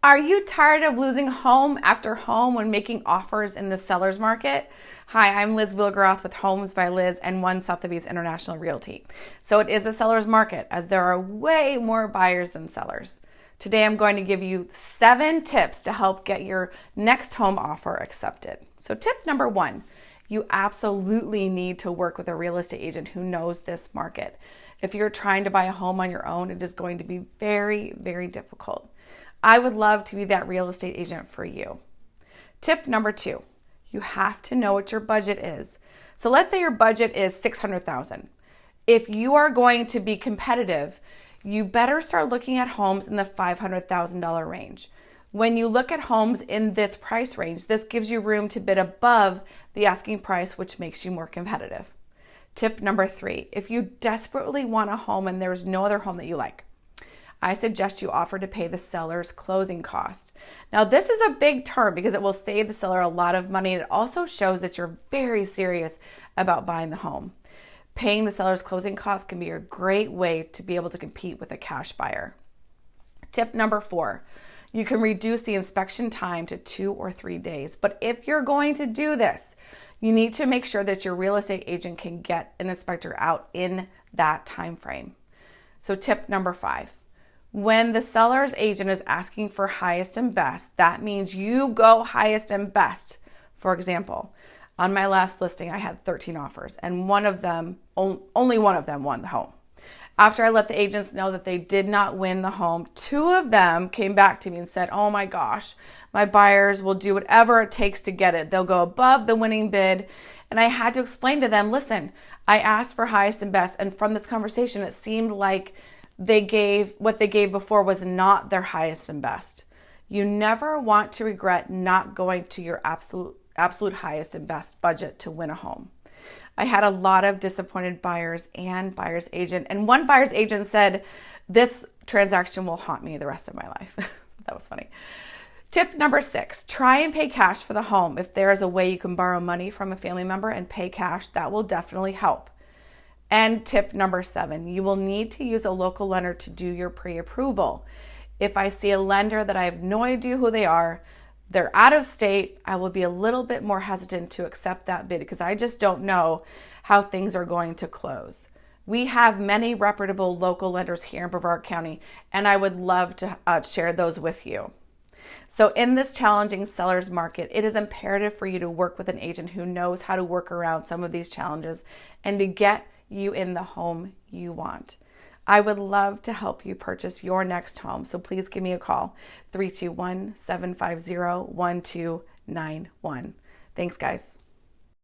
Are you tired of losing home after home when making offers in the seller's market? Hi, I'm Liz Wilgeroth with Homes by Liz and One Sotheby's International Realty. So it is a seller's market as there are way more buyers than sellers. Today I'm going to give you 7 tips to help get your next home offer accepted. So tip number 1, you absolutely need to work with a real estate agent who knows this market. If you're trying to buy a home on your own, it is going to be very, very difficult. I would love to be that real estate agent for you. Tip number 2, you have to know what your budget is. So let's say your budget is $600,000. If you are going to be competitive, you better start looking at homes in the $500,000 range. When you look at homes in this price range, this gives you room to bid above the asking price, which makes you more competitive. Tip number 3, if you desperately want a home and there's no other home that you like, I suggest you offer to pay the seller's closing cost. Now, this is a big term because it will save the seller a lot of money, and it also shows that you're very serious about buying the home. Paying the seller's closing costs can be a great way to be able to compete with a cash buyer. Tip number 4, you can reduce the inspection time to 2 or 3 days. But if you're going to do this, you need to make sure that your real estate agent can get an inspector out in that time frame. So tip number 5, when the seller's agent is asking for highest and best, that means you go highest and best. For example, on my last listing, I had 13 offers and only one of them won the home. After I let the agents know that they did not win the home, 2 of them came back to me and said, "Oh my gosh, my buyers will do whatever it takes to get it. They'll go above the winning bid." And I had to explain to them, listen, I asked for highest and best. And from this conversation, it seemed like what they gave before was not their highest and best. You never want to regret not going to your absolute highest and best budget to win a home. I had a lot of disappointed buyers and buyer's agent, and one buyer's agent said, "This transaction will haunt me the rest of my life." That was funny. Tip number 6, try and pay cash for the home. If there is a way you can borrow money from a family member and pay cash, that will definitely help. And tip number 7, you will need to use a local lender to do your pre-approval. If I see a lender that I have no idea who they are, they're out of state, I will be a little bit more hesitant to accept that bid because I just don't know how things are going to close. We have many reputable local lenders here in Brevard County, and I would love to share those with you. So in this challenging seller's market, it is imperative for you to work with an agent who knows how to work around some of these challenges and to get you in the home you want. I would love to help you purchase your next home, so please give me a call, 321-750-1291. Thanks, guys.